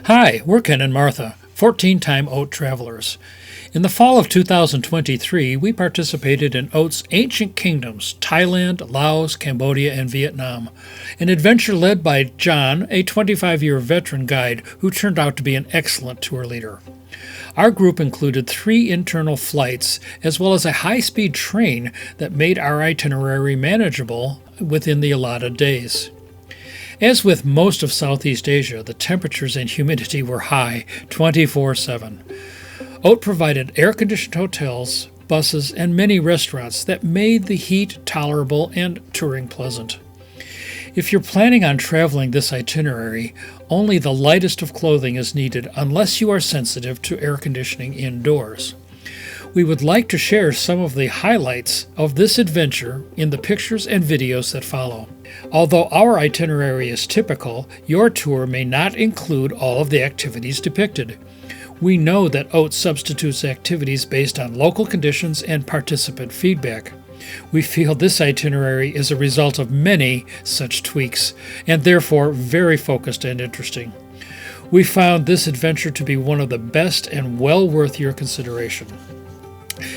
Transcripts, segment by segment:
Hi, we're Ken and Martha, 14-time OAT travelers. In the fall of 2023, we participated in OAT's Ancient Kingdoms, Thailand, Laos, Cambodia, and Vietnam, an adventure led by John, a 25-year veteran guide who turned out to be an excellent tour leader. Our group included 3 internal flights as well as a high-speed train that made our itinerary manageable within the allotted days. As with most of Southeast Asia, the temperatures and humidity were high 24/7. OAT provided air-conditioned hotels, buses, and many restaurants that made the heat tolerable and touring pleasant. If you're planning on traveling this itinerary, only the lightest of clothing is needed unless you are sensitive to air conditioning indoors. We would like to share some of the highlights of this adventure in the pictures and videos that follow. Although our itinerary is typical, your tour may not include all of the activities depicted. We know that OAT substitutes activities based on local conditions and participant feedback. We feel this itinerary is a result of many such tweaks, and therefore very focused and interesting. We found this adventure to be one of the best and well worth your consideration.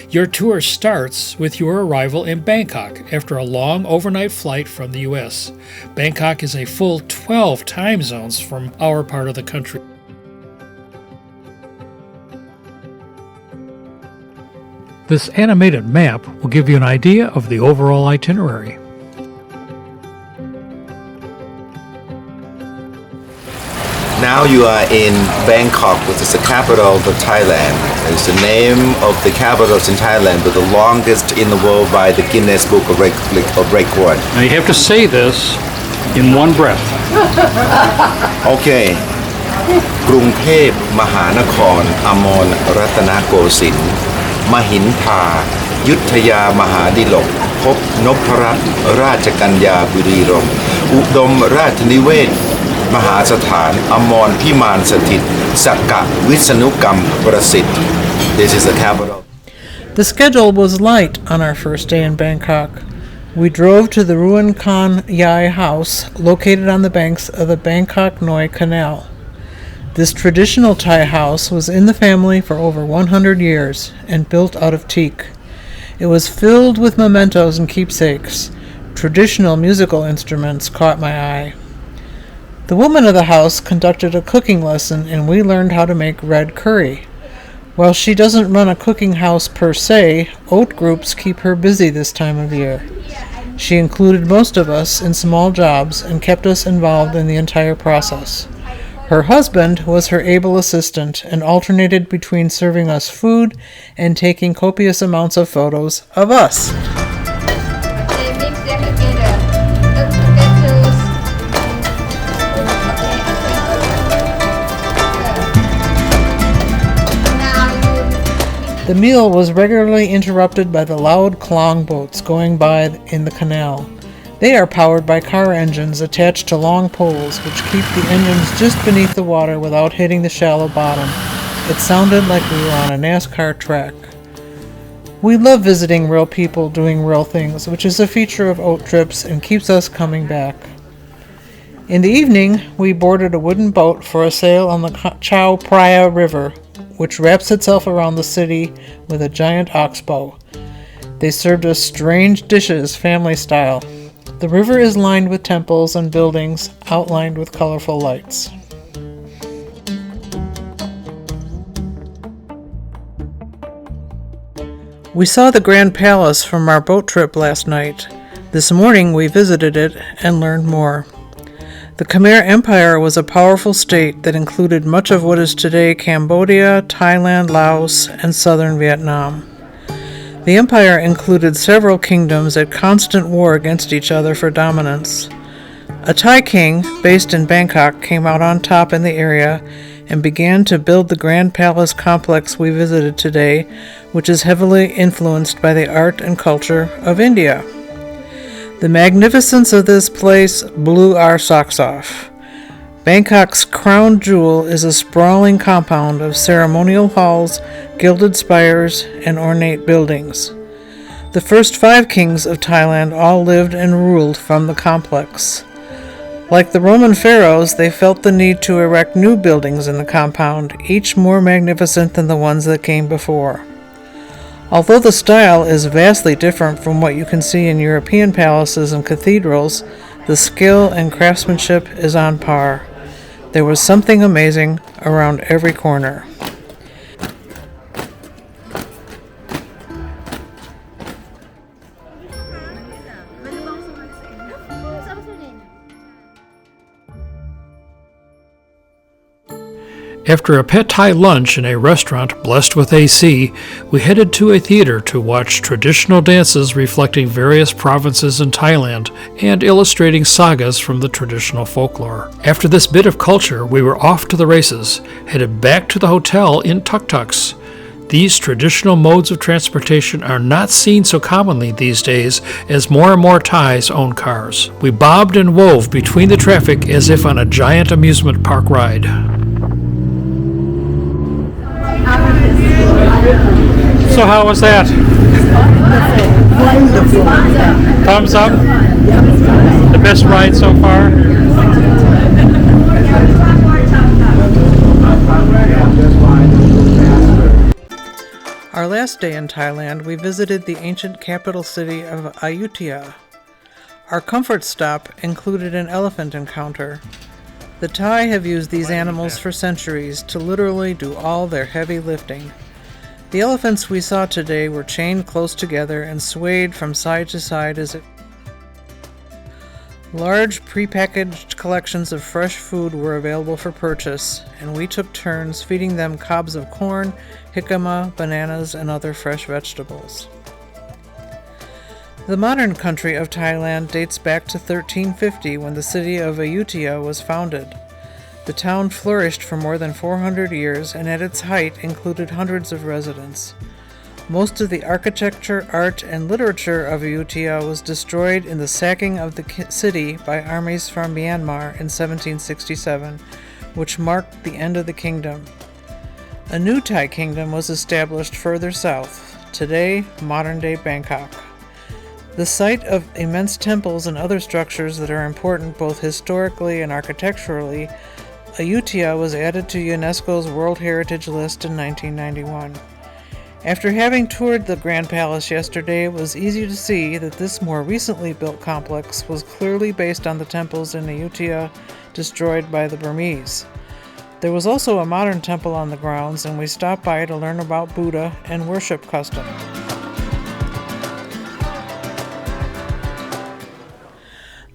Your tour starts with your arrival in Bangkok after a long overnight flight from the U.S. Bangkok is a full 12 time zones from our part of the country. This animated map will give you an idea of the overall itinerary. Now you are in Bangkok, which is the capital of Thailand. It's the name of the capitals in Thailand, but the longest in the world by the Guinness Book of Record. Now you have to say this in one breath. Okay. กรุงเทพมหานครอมรรัตนโกสินทร์มหินทายุทธยามหาดิลกพบนพรัตน์ราชกัญญาบุรีรมย์อุดมราชนิเวศน์มหาสถานอมรพิมานสถิตสักกะวิษณุกรรมประสิทธิ์ This is the capital. The schedule was light on our first day in Bangkok. We drove to the Ruan Khan Yai House located on the banks of the Bangkok Noi Canal. This traditional Thai house was in the family for over 100 years and built out of teak. It was filled with mementos and keepsakes. Traditional musical instruments caught my eye. The woman of the house conducted a cooking lesson and we learned how to make red curry. While she doesn't run a cooking house per se, OAT groups keep her busy this time of year. She included most of us in small jobs and kept us involved in the entire process. Her husband was her able assistant and alternated between serving us food and taking copious amounts of photos of us. The meal was regularly interrupted by the loud klong boats going by in the canal. They are powered by car engines attached to long poles which keep the engines just beneath the water without hitting the shallow bottom. It sounded like we were on a NASCAR track. We love visiting real people doing real things, which is a feature of OAT trips and keeps us coming back. In the evening, we boarded a wooden boat for a sail on the Chao Phraya River, which wraps itself around the city with a giant oxbow. They served us strange dishes, family style. The river is lined with temples and buildings outlined with colorful lights. We saw the Grand Palace from our boat trip last night. This morning we visited it and learned more. The Khmer Empire was a powerful state that included much of what is today Cambodia, Thailand, Laos, and southern Vietnam. The empire included several kingdoms at constant war against each other for dominance. A Thai king, based in Bangkok, came out on top in the area and began to build the Grand Palace complex we visited today, which is heavily influenced by the art and culture of India. The magnificence of this place blew our socks off. Bangkok's crown jewel is a sprawling compound of ceremonial halls, gilded spires, and ornate buildings. The first 5 kings of Thailand all lived and ruled from the complex. Like the Roman pharaohs, they felt the need to erect new buildings in the compound, each more magnificent than the ones that came before. Although the style is vastly different from what you can see in European palaces and cathedrals, the skill and craftsmanship is on par. There was something amazing around every corner. After a pad thai lunch in a restaurant blessed with AC, we headed to a theater to watch traditional dances reflecting various provinces in Thailand and illustrating sagas from the traditional folklore. After this bit of culture, we were off to the races, headed back to the hotel in tuk-tuks. These traditional modes of transportation are not seen so commonly these days as more and more Thais own cars. We bobbed and wove between the traffic as if on a giant amusement park ride. So how was that? Wonderful. Thumbs up? The best ride so far? Our last day in Thailand, we visited the ancient capital city of Ayutthaya. Our comfort stop included an elephant encounter. The Thai have used these animals for centuries to literally do all their heavy lifting. The elephants we saw today were chained close together and swayed from side to side as if large prepackaged collections of fresh food were available for purchase, and we took turns feeding them cobs of corn, jicama, bananas, and other fresh vegetables. The modern country of Thailand dates back to 1350 when the city of Ayutthaya was founded. The town flourished for more than 400 years and at its height included hundreds of residents. Most of the architecture, art, and literature of Ayutthaya was destroyed in the sacking of the city by armies from Myanmar in 1767, which marked the end of the kingdom. A new Thai kingdom was established further south, today modern-day Bangkok. The site of immense temples and other structures that are important both historically and architecturally, Ayutthaya was added to UNESCO's World Heritage List in 1991. After having toured the Grand Palace yesterday, it was easy to see that this more recently built complex was clearly based on the temples in Ayutthaya destroyed by the Burmese. There was also a modern temple on the grounds, and we stopped by to learn about Buddha and worship custom.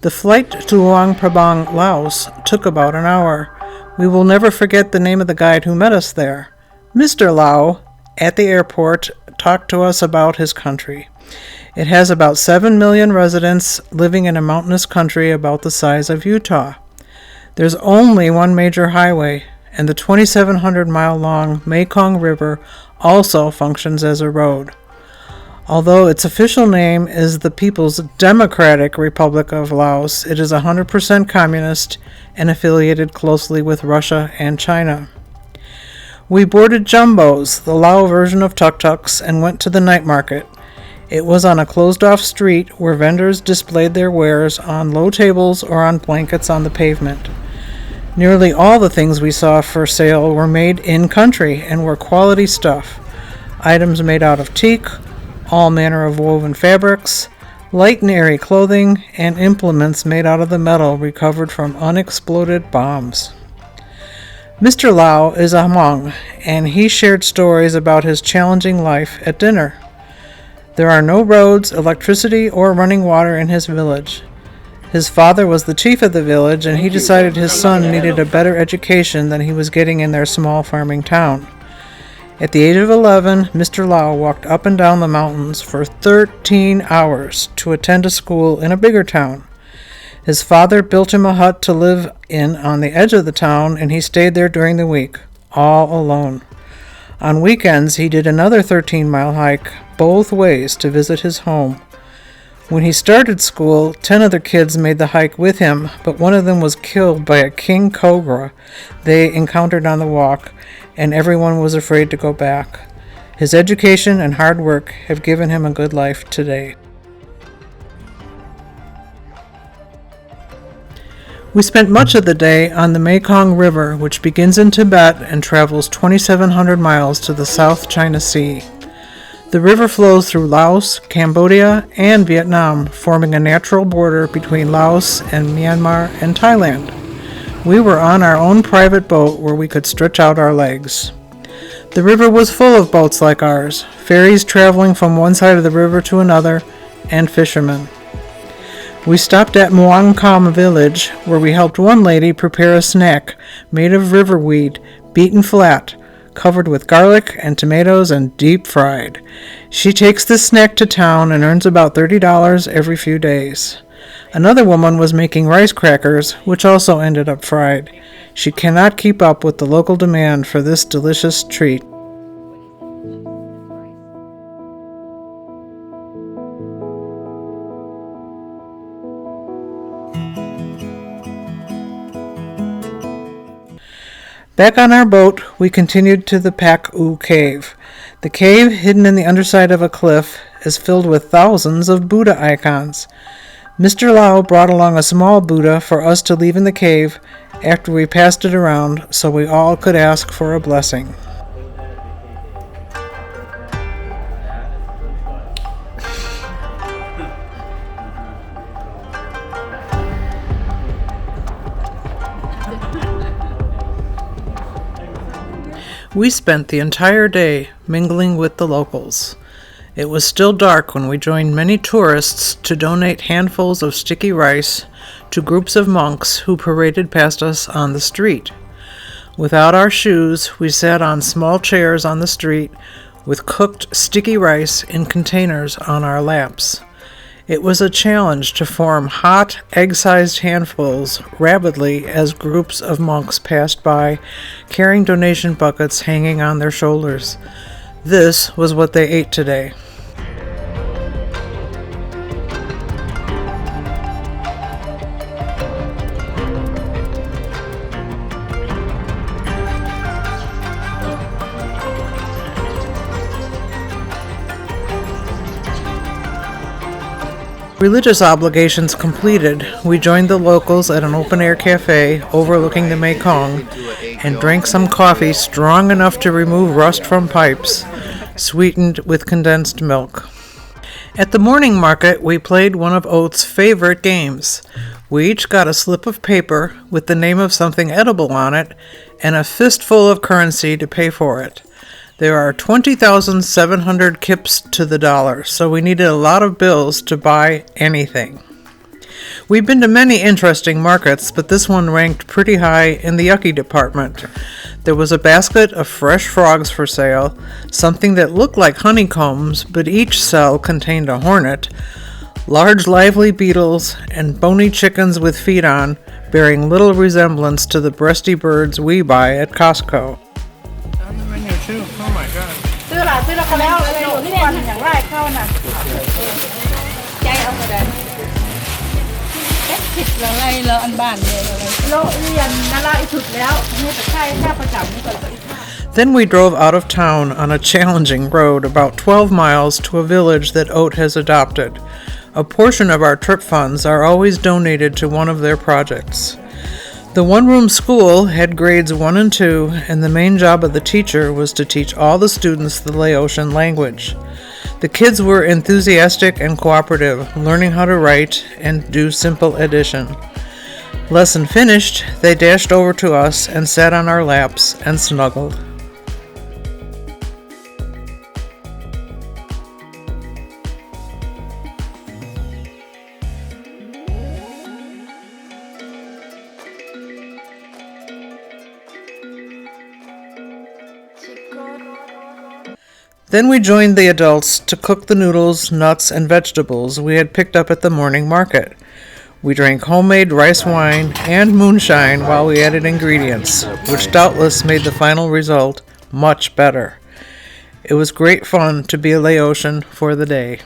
The flight to Luang, Prabang, Laos took about an hour. We will never forget the name of the guide who met us there. Mr. Lau, at the airport, talked to us about his country. It has about 7 million residents living in a mountainous country about the size of Utah. There's only one major highway, and the 2,700-mile-long Mekong River also functions as a road. Although its official name is the People's Democratic Republic of Laos, it is 100% communist and affiliated closely with Russia and China. We boarded jumbos, the Lao version of tuk-tuks, and went to the night market. It was on a closed-off street where vendors displayed their wares on low tables or on blankets on the pavement. Nearly all the things we saw for sale were made in-country and were quality stuff. Items made out of teak, all manner of woven fabrics, light and airy clothing, and implements made out of the metal recovered from unexploded bombs. Mr. Lau is a Hmong, and he shared stories about his challenging life at dinner. There are no roads, electricity, or running water in his village. His father was the chief of the village, and he decided his son needed a better education than he was getting in their small farming town. At the age of 11, Mr. Lau walked up and down the mountains for 13 hours to attend a school in a bigger town. His father built him a hut to live in on the edge of the town, and he stayed there during the week, all alone. On weekends, he did another 13-mile hike both ways to visit his home. When he started school, 10 other kids made the hike with him, but one of them was killed by a king cobra they encountered on the walk, and everyone was afraid to go back. His education and hard work have given him a good life today. We spent much of the day on the Mekong River, which begins in Tibet and travels 2,700 miles to the South China Sea. The river flows through Laos, Cambodia, and Vietnam, forming a natural border between Laos and Myanmar and Thailand. We were on our own private boat where we could stretch out our legs. The river was full of boats like ours, ferries traveling from one side of the river to another, and fishermen. We stopped at Muang Kam village, where we helped one lady prepare a snack made of riverweed, beaten flat, covered with garlic and tomatoes and deep fried. She takes this snack to town and earns about $30 every few days. Another woman was making rice crackers, which also ended up fried. She cannot keep up with the local demand for this delicious treat. Back on our boat, we continued to the Pak U Cave. The cave, hidden in the underside of a cliff, is filled with thousands of Buddha icons. Mr. Lau brought along a small Buddha for us to leave in the cave after we passed it around so we all could ask for a blessing. We spent the entire day mingling with the locals. It was still dark when we joined many tourists to donate handfuls of sticky rice to groups of monks who paraded past us on the street. Without our shoes, we sat on small chairs on the street with cooked sticky rice in containers on our laps. It was a challenge to form hot, egg-sized handfuls rapidly as groups of monks passed by, carrying donation buckets hanging on their shoulders. This was what they ate today. Religious obligations completed, we joined the locals at an open-air cafe overlooking the Mekong and drank some coffee strong enough to remove rust from pipes, sweetened with condensed milk. At the morning market, we played one of Oat's favorite games. We each got a slip of paper with the name of something edible on it and a fistful of currency to pay for it. There are 20,700 kips to the dollar, so we needed a lot of bills to buy anything. We've been to many interesting markets, but this one ranked pretty high in the yucky department. There was a basket of fresh frogs for sale, something that looked like honeycombs, but each cell contained a hornet, large lively beetles, and bony chickens with feet on, bearing little resemblance to the breasty birds we buy at Costco. On the menu too. Oh my god. ซื้อแล้วก็แล้วอะไรอยู่ที่วันอย่างไรเข้าน่ะใจเอาไปได้เอ๊ะผิดอะไรแล้วอันบ้านเลยอะไรโลเรียนนาราอีกสุดแล้วนี่แต่ใช่ค่าประจำนี่ก็อีก Then we drove out of town on a challenging road about 12 miles to a village that Oat has adopted. A portion of our trip funds are always donated to one of their projects. The one-room school had grades 1 and 2, and the main job of the teacher was to teach all the students the Laotian language. The kids were enthusiastic and cooperative, learning how to write and do simple addition. Lesson finished, they dashed over to us and sat on our laps and snuggled. Then we joined the adults to cook the noodles, nuts, and vegetables we had picked up at the morning market. We drank homemade rice wine and moonshine while we added ingredients, which doubtless made the final result much better. It was great fun to be a Laotian for the day.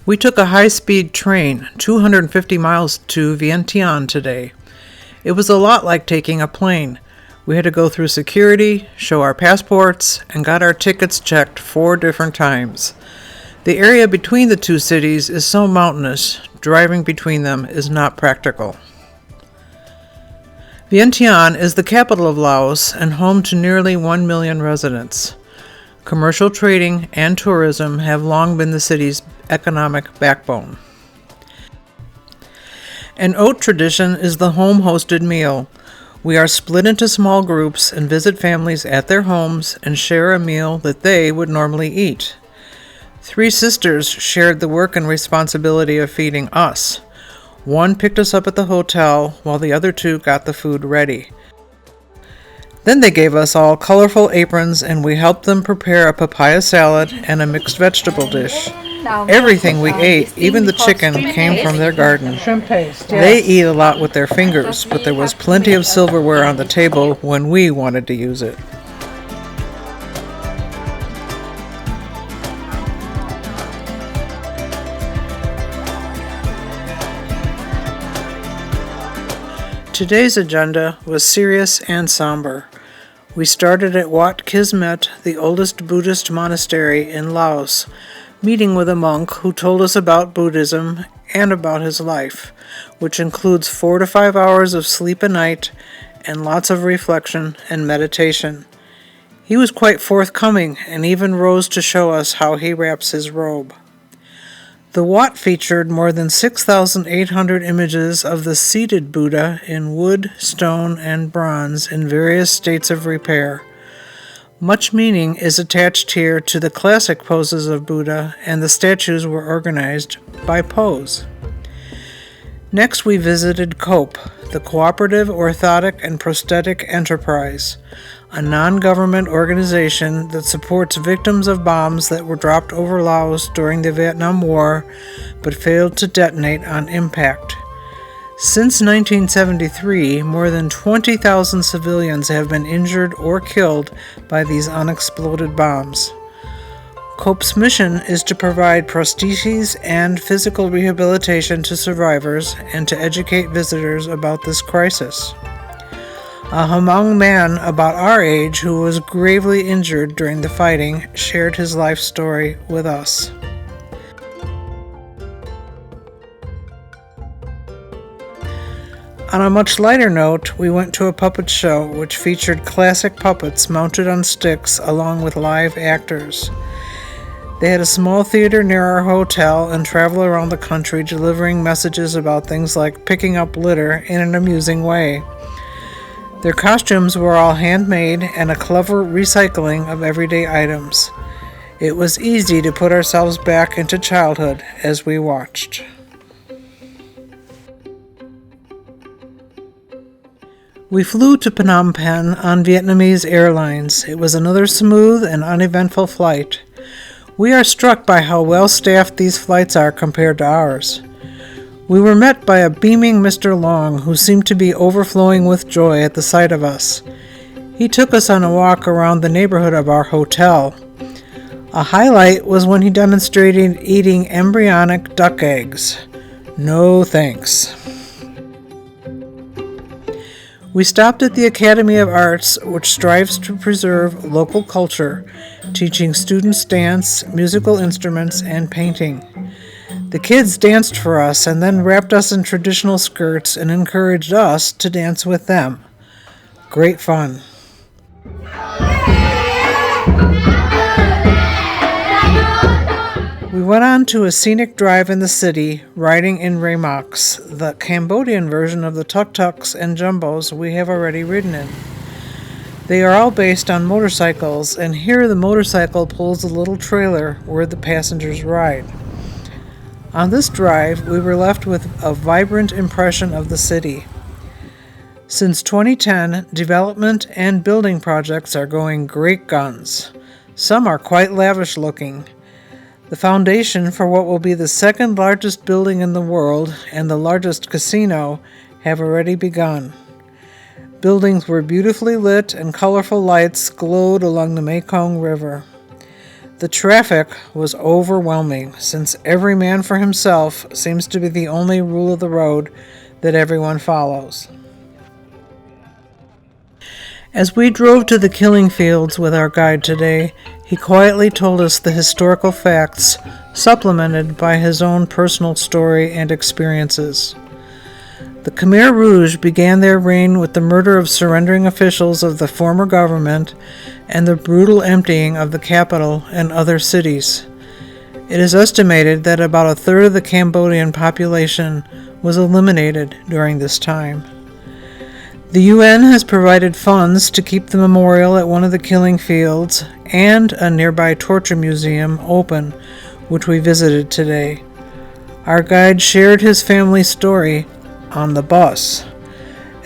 We took a high-speed train, 250 miles to Vientiane today. It was a lot like taking a plane. We had to go through security, show our passports, and got our tickets checked 4 different times. The area between the two cities is so mountainous, driving between them is not practical. Vientiane is the capital of Laos and home to nearly 1 million residents. Commercial trading and tourism have long been the city's economic backbone. An OAT tradition is the home-hosted meal. We are split into small groups and visit families at their homes and share a meal that they would normally eat. 3 sisters shared the work and responsibility of feeding us. One picked us up at the hotel while the other 2 got the food ready. Then they gave us all colorful aprons and we helped them prepare a papaya salad and a mixed vegetable dish. Everything we ate, even the chicken, came from their garden. Shrimp paste, yes. They eat a lot with their fingers, but there was plenty of silverware on the table when we wanted to use it. Today's agenda was serious and somber. We started at Wat Kismet, the oldest Buddhist monastery in Laos, meeting with a monk who told us about Buddhism and about his life, which includes 4 to 5 hours of sleep a night and lots of reflection and meditation. He was quite forthcoming and even rose to show us how he wraps his robe. The Wat featured more than 6,800 images of the seated Buddha in wood, stone, and bronze in various states of repair. Much meaning is attached here to the classic poses of Buddha, and the statues were organized by pose. Next, we visited COPE, the Cooperative Orthotic and Prosthetic Enterprise, a non-government organization that supports victims of bombs that were dropped over Laos during the Vietnam War but failed to detonate on impact. Since 1973, more than 20,000 civilians have been injured or killed by these unexploded bombs. COPE's mission is to provide prostheses and physical rehabilitation to survivors and to educate visitors about this crisis. A Hmong man about our age who was gravely injured during the fighting shared his life story with us. On a much lighter note, we went to a puppet show which featured classic puppets mounted on sticks along with live actors. They had a small theater near our hotel and travel around the country delivering messages about things like picking up litter in an amusing way. Their costumes were all handmade and a clever recycling of everyday items. It was easy to put ourselves back into childhood as we watched. We flew to Phnom Penh on Vietnamese Airlines. It was another smooth and uneventful flight. We are struck by how well-staffed these flights are compared to ours. We were met by a beaming Mr. Luang who seemed to be overflowing with joy at the sight of us. He took us on a walk around the neighborhood of our hotel. A highlight was when he demonstrated eating embryonic duck eggs. No thanks. We stopped at the Academy of Arts, which strives to preserve local culture, teaching students dance, musical instruments, and painting. The kids danced for us and then wrapped us in traditional skirts and encouraged us to dance with them. Great fun. We went on to a scenic drive in the city, riding in Ramoks, the Cambodian version of the tuk-tuks and jumbos we have already ridden in. They are all based on motorcycles, and here the motorcycle pulls a little trailer where the passengers ride. On this drive, we were left with a vibrant impression of the city. Since 2010, development and building projects are going great guns. Some are quite lavish looking. The foundation for what will be the second largest building in the world and the largest casino have already begun. Buildings were beautifully lit and colorful lights glowed along the Mekong River. The traffic was overwhelming, since every man for himself seems to be the only rule of the road that everyone follows. As we drove to the killing fields with our guide today, he quietly told us the historical facts, supplemented by his own personal story and experiences. The Khmer Rouge began their reign with the murder of surrendering officials of the former government and the brutal emptying of the capital and other cities. It is estimated that about a third of the Cambodian population was eliminated during this time. The UN has provided funds to keep the memorial at one of the killing fields and a nearby torture museum open, which we visited today. Our guide shared his family's story on the bus.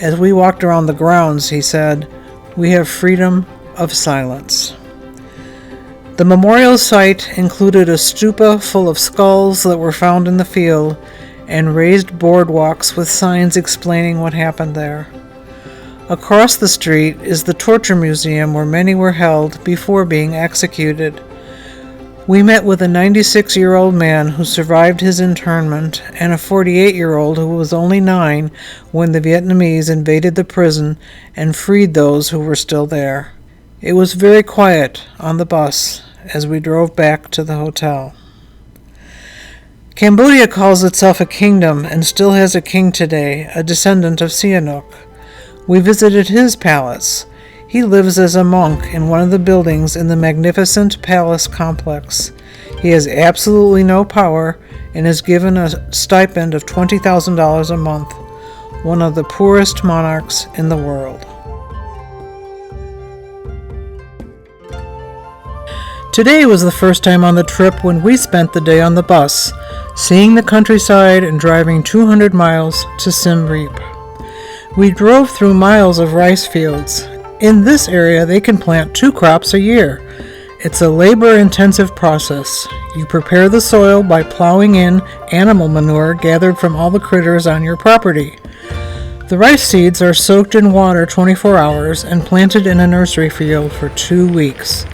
As we walked around the grounds, he said, "We have freedom of silence." The memorial site included a stupa full of skulls that were found in the field and raised boardwalks with signs explaining what happened there. Across the street is the torture museum where many were held before being executed. We met with a 96-year-old man who survived his internment and a 48-year-old who was only 9 when the Vietnamese invaded the prison and freed those who were still there. It was very quiet on the bus as we drove back to the hotel. Cambodia calls itself a kingdom and still has a king today, a descendant of Sihanouk. We visited his palace. He lives as a monk in one of the buildings in the magnificent palace complex. He has absolutely no power and is given a stipend of $20,000 a month, one of the poorest monarchs in the world. Today was the first time on the trip when we spent the day on the bus, seeing the countryside and driving 200 miles to Siem Reap. We drove through miles of rice fields. In this area, they can plant 2 crops a year. It's a labor-intensive process. You prepare the soil by plowing in animal manure gathered from all the critters on your property. The rice seeds are soaked in water 24 hours and planted in a nursery field for 2 weeks.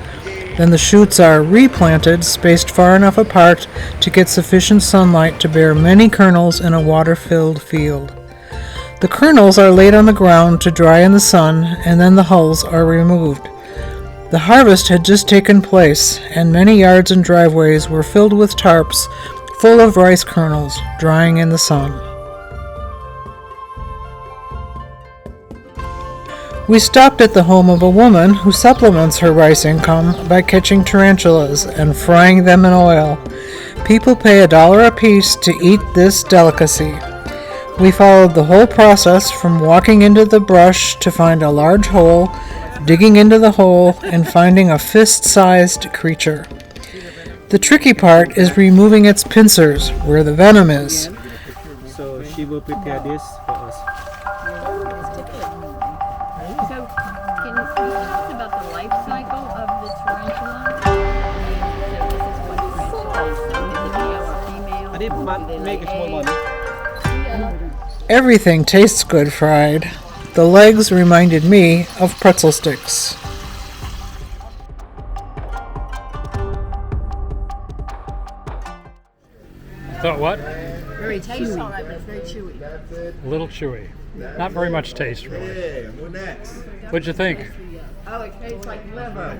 Then the shoots are replanted, spaced far enough apart to get sufficient sunlight to bear many kernels in a water-filled field. The kernels are laid on the ground to dry in the sun, and then the hulls are removed. The harvest had just taken place, and many yards and driveways were filled with tarps full of rice kernels, drying in the sun. We stopped at the home of a woman who supplements her rice income by catching tarantulas and frying them in oil. People pay $1 apiece to eat this delicacy. We followed the whole process from walking into the brush to find a large hole, digging into the hole, and finding a fist-sized creature. The tricky part is removing its pincers, where the venom is. So she will prepare this for us. So can you talk about the life cycle of the tarantula? So this is what tarantula is. Make a small one. Everything tastes good fried. The legs reminded me of pretzel sticks. Thought what? Very tasty. Very chewy. A little chewy. Not very much taste, really. What'd you think? Oh, it tastes like liver.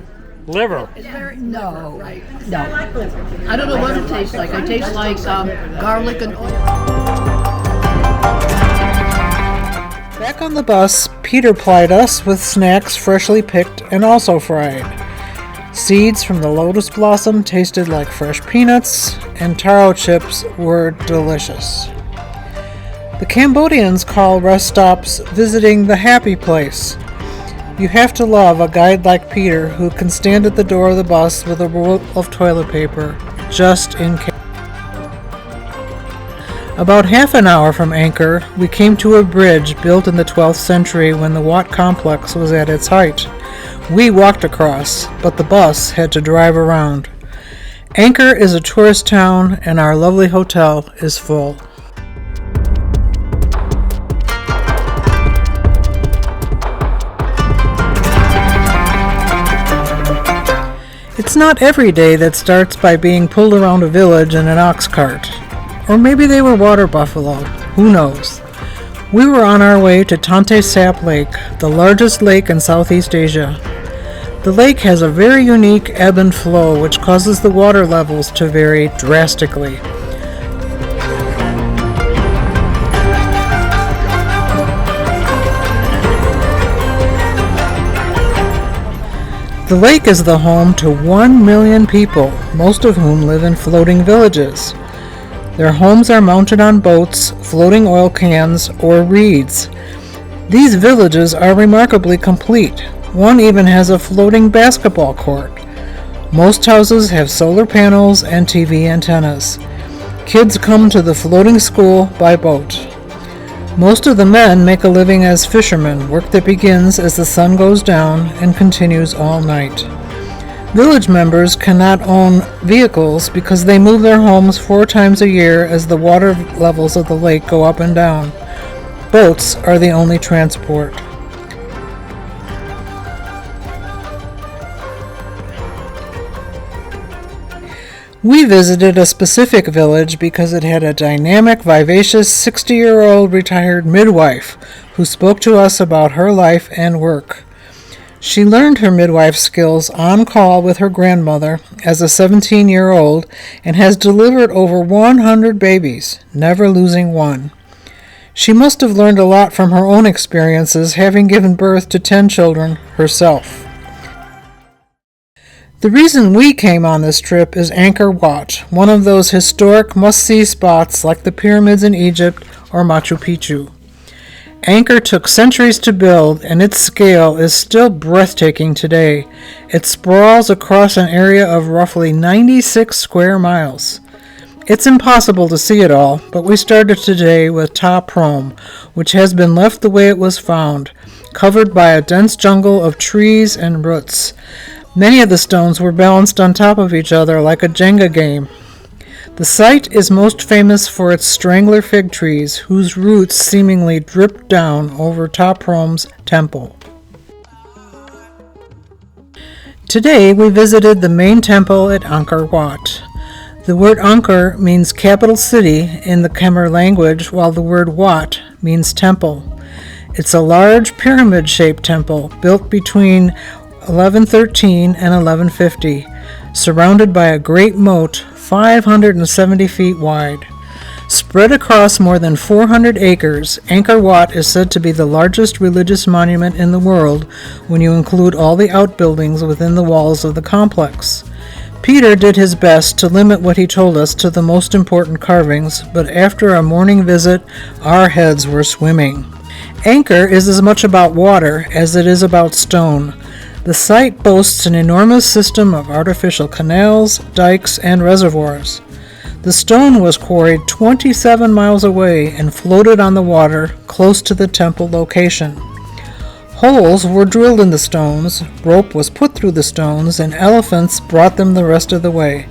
Liver. It's very no. I don't know what it tastes like. It tastes like garlic and oil. Back on the bus, Peter plied us with snacks freshly picked and also fried. Seeds from the lotus blossom tasted like fresh peanuts, and taro chips were delicious. The Cambodians call rest stops visiting the happy place. You have to love a guide like Peter who can stand at the door of the bus with a roll of toilet paper, just in case. About half an hour from Angkor, we came to a bridge built in the 12th century when the Wat complex was at its height. We walked across, but the bus had to drive around. Angkor is a tourist town, and our lovely hotel is full. It's not every day that starts by being pulled around a village in an ox cart. Or maybe they were water buffalo. Who knows? We were on our way to Tonle Sap Lake, the largest lake in Southeast Asia. The lake has a very unique ebb and flow which causes the water levels to vary drastically. The lake is the home to 1 million people, most of whom live in floating villages. Their homes are mounted on boats, floating oil cans, or reeds. These villages are remarkably complete. One even has a floating basketball court. Most houses have solar panels and TV antennas. Kids come to the floating school by boat. Most of the men make a living as fishermen, work that begins as the sun goes down and continues all night. Village members cannot own vehicles because they move their homes 4 times a year as the water levels of the lake go up and down. Boats are the only transport. We visited a specific village because it had a dynamic, vivacious 60-year-old retired midwife who spoke to us about her life and work. She learned her midwife skills on call with her grandmother as a 17-year-old and has delivered over 100 babies, never losing one. She must have learned a lot from her own experiences, having given birth to 10 children herself. The reason we came on this trip is Angkor Wat, one of those historic must-see spots like the pyramids in Egypt or Machu Picchu. Angkor took centuries to build, and its scale is still breathtaking today. It sprawls across an area of roughly 96 square miles. It's impossible to see it all, but we started today with Ta Prohm, which has been left the way it was found, covered by a dense jungle of trees and roots. Many of the stones were balanced on top of each other like a Jenga game. The site is most famous for its strangler fig trees, whose roots seemingly drip down over Ta Prohm's temple. Today we visited the main temple at Angkor Wat. The word Angkor means capital city in the Khmer language, while the word Wat means temple. It's a large pyramid-shaped temple built between 1113 and 1150, surrounded by a great moat 570 feet wide. Spread across more than 400 acres, Angkor Wat is said to be the largest religious monument in the world when you include all the outbuildings within the walls of the complex. Peter did his best to limit what he told us to the most important carvings, but after a morning visit, our heads were swimming. Angkor is as much about water as it is about stone. The site boasts an enormous system of artificial canals, dikes, and reservoirs. The stone was quarried 27 miles away and floated on the water close to the temple location. Holes were drilled in the stones, rope was put through the stones, and elephants brought them the rest of the way.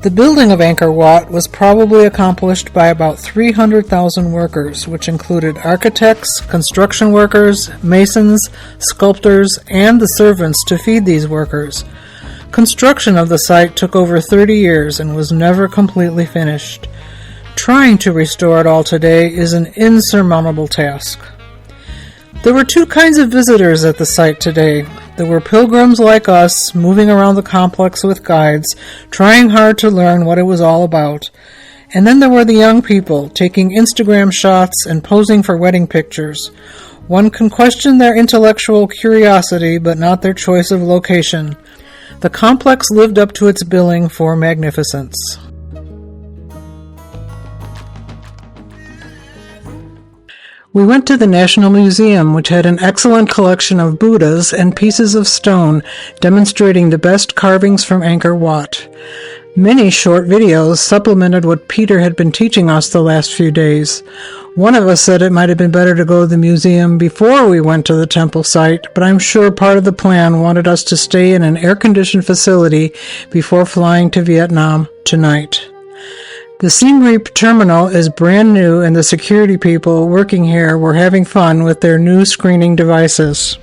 The building of Angkor Wat was probably accomplished by about 300,000 workers, which included architects, construction workers, masons, sculptors, and the servants to feed these workers. Construction of the site took over 30 years and was never completely finished. Trying to restore it all today is an insurmountable task. There were 2 kinds of visitors at the site today. There were pilgrims like us, moving around the complex with guides, trying hard to learn what it was all about. And then there were the young people, taking Instagram shots and posing for wedding pictures. One can question their intellectual curiosity, but not their choice of location. The complex lived up to its billing for magnificence. We went to the National Museum, which had an excellent collection of Buddhas and pieces of stone demonstrating the best carvings from Angkor Wat. Many short videos supplemented what Peter had been teaching us the last few days. One of us said it might have been better to go to the museum before we went to the temple site, but I'm sure part of the plan wanted us to stay in an air-conditioned facility before flying to Vietnam tonight. The Siem Reap terminal is brand new, and the security people working here were having fun with their new screening devices.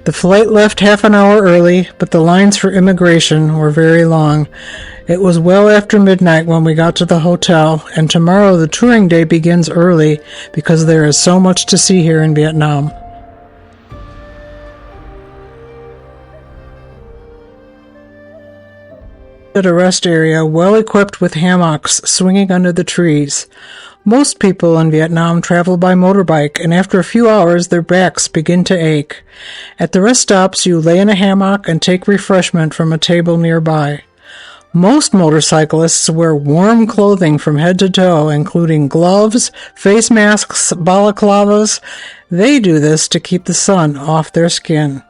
The flight left half an hour early, but the lines for immigration were very long. It was well after midnight when we got to the hotel, and tomorrow the touring day begins early because there is so much to see here in Vietnam. At a rest area well equipped with hammocks swinging under the trees. Most people in Vietnam travel by motorbike, and after a few hours their backs begin to ache. At the rest stops you lay in a hammock and take refreshment from a table nearby. Most motorcyclists wear warm clothing from head to toe, including gloves, face masks, balaclavas. They do this to keep the sun off their skin.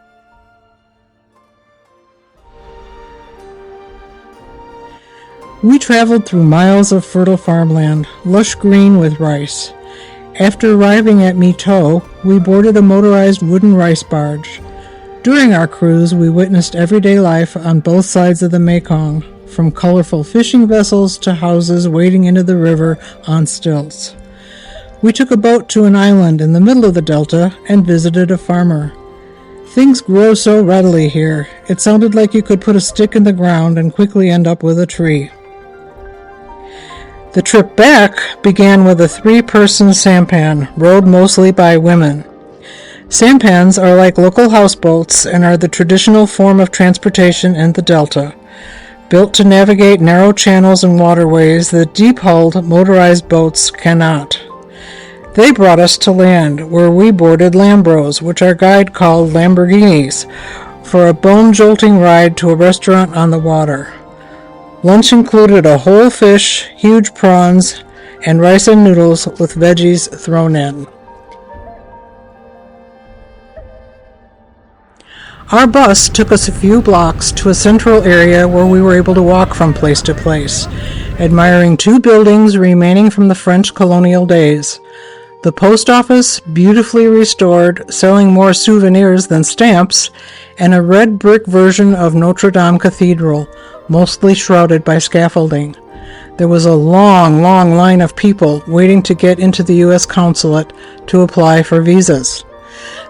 We traveled through miles of fertile farmland, lush green with rice. After arriving at My Tho, we boarded a motorized wooden rice barge. During our cruise, we witnessed everyday life on both sides of the Mekong, from colorful fishing vessels to houses wading into the river on stilts. We took a boat to an island in the middle of the delta and visited a farmer. Things grow so readily here, it sounded like you could put a stick in the ground and quickly end up with a tree. The trip back began with a 3-person sampan, rowed mostly by women. Sampans are like local houseboats and are the traditional form of transportation in the delta, built to navigate narrow channels and waterways that deep-hulled motorized boats cannot. They brought us to land, where we boarded Lambros, which our guide called Lamborghinis, for a bone-jolting ride to a restaurant on the water. Lunch included a whole fish, huge prawns, and rice and noodles with veggies thrown in. Our bus took us a few blocks to a central area where we were able to walk from place to place, admiring 2 buildings remaining from the French colonial days. The post office, beautifully restored, selling more souvenirs than stamps, and a red brick version of Notre Dame Cathedral, mostly shrouded by scaffolding. There was a long line of people waiting to get into the U.S. consulate to apply for visas.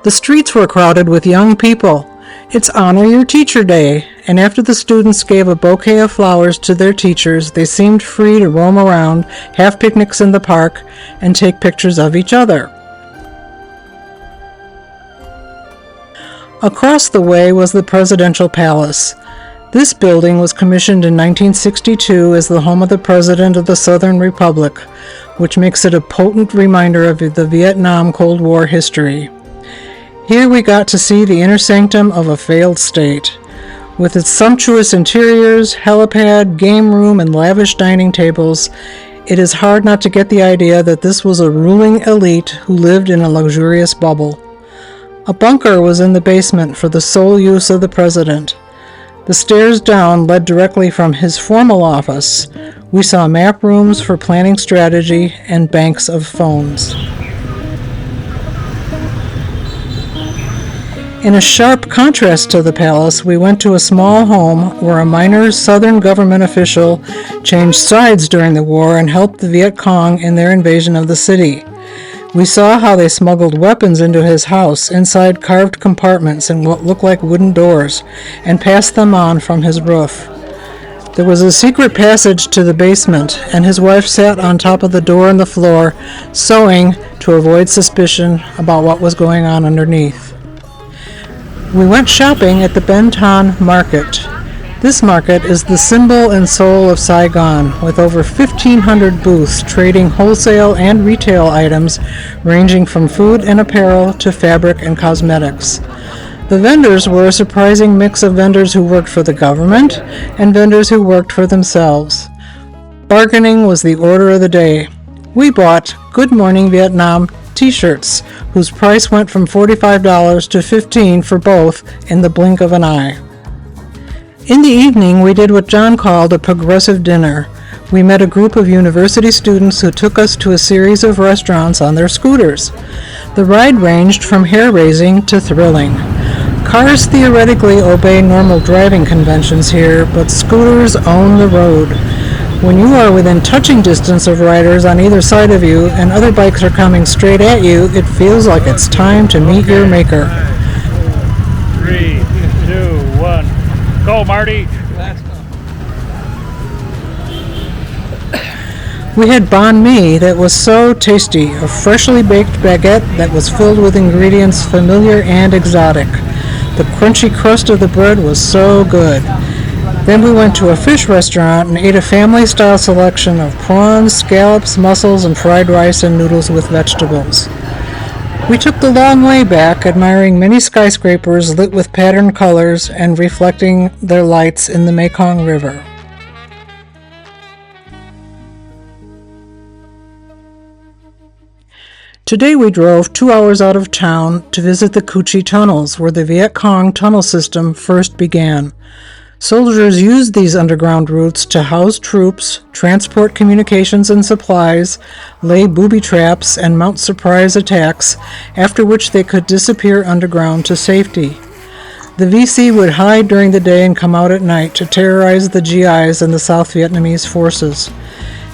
The streets were crowded with young people. It's Honor Your Teacher Day, and after the students gave a bouquet of flowers to their teachers, they seemed free to roam around, have picnics in the park, and take pictures of each other. Across the way was the Presidential Palace. This building was commissioned in 1962 as the home of the President of the Southern Republic, which makes it a potent reminder of the Vietnam Cold War history. Here we got to see the inner sanctum of a failed state. With its sumptuous interiors, helipad, game room, and lavish dining tables, it is hard not to get the idea that this was a ruling elite who lived in a luxurious bubble. A bunker was in the basement for the sole use of the president. The stairs down led directly from his formal office. We saw map rooms for planning strategy and banks of phones. In a sharp contrast to the palace, we went to a small home where a minor Southern government official changed sides during the war and helped the Viet Cong in their invasion of the city. We saw how they smuggled weapons into his house inside carved compartments in what looked like wooden doors and passed them on from his roof. There was a secret passage to the basement, and his wife sat on top of the door in the floor, sewing to avoid suspicion about what was going on underneath. We went shopping at the Ben Thanh Market. This market is the symbol and soul of Saigon, with over 1,500 booths trading wholesale and retail items ranging from food and apparel to fabric and cosmetics. The vendors were a surprising mix of vendors who worked for the government and vendors who worked for themselves. Bargaining was the order of the day. We bought Good Morning Vietnam t-shirts, whose price went from $45 to $15 for both in the blink of an eye. In the evening, we did what John called a progressive dinner. We met a group of university students who took us to a series of restaurants on their scooters. The ride ranged from hair-raising to thrilling. Cars theoretically obey normal driving conventions here, but scooters own the road. When you are within touching distance of riders on either side of you and other bikes are coming straight at you, it feels like it's time to meet your maker. go, Marty. We had banh mi that was so tasty, a freshly baked baguette that was filled with ingredients familiar and exotic. The crunchy crust of the bread was so good. Then we went to a fish restaurant and ate a family-style selection of prawns, scallops, mussels, and fried rice and noodles with vegetables. We took the long way back, admiring many skyscrapers lit with patterned colors and reflecting their lights in the Mekong River. Today we drove 2 hours out of town to visit the Cu Chi tunnels, where the Viet Cong tunnel system first began. Soldiers used these underground routes to house troops, transport communications and supplies, lay booby traps, and mount surprise attacks, after which they could disappear underground to safety. The VC would hide during the day and come out at night to terrorize the GIs and the South Vietnamese forces.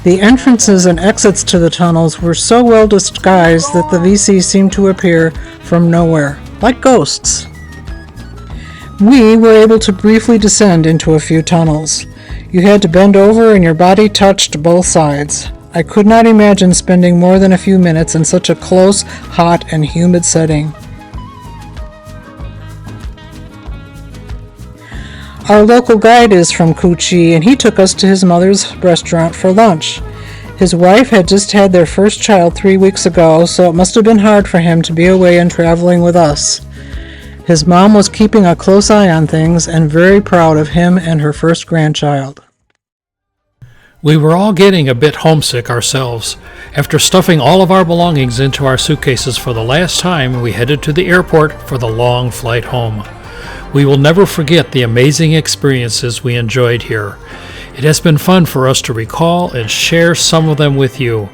The entrances and exits to the tunnels were so well disguised that the VC seemed to appear from nowhere, like ghosts. We were able to briefly descend into a few tunnels. You had to bend over and your body touched both sides. I could not imagine spending more than a few minutes in such a close, hot, and humid setting. Our local guide is from Cu Chi, and he took us to his mother's restaurant for lunch. His wife had just had their first child 3 weeks ago, so it must have been hard for him to be away and traveling with us. His mom was keeping a close eye on things and very proud of him and her first grandchild. We were all getting a bit homesick ourselves. After stuffing all of our belongings into our suitcases for the last time, we headed to the airport for the long flight home. We will never forget the amazing experiences we enjoyed here. It has been fun for us to recall and share some of them with you.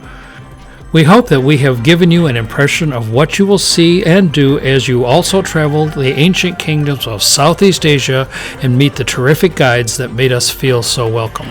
We hope that we have given you an impression of what you will see and do as you also travel the ancient kingdoms of Southeast Asia and meet the terrific guides that made us feel so welcome.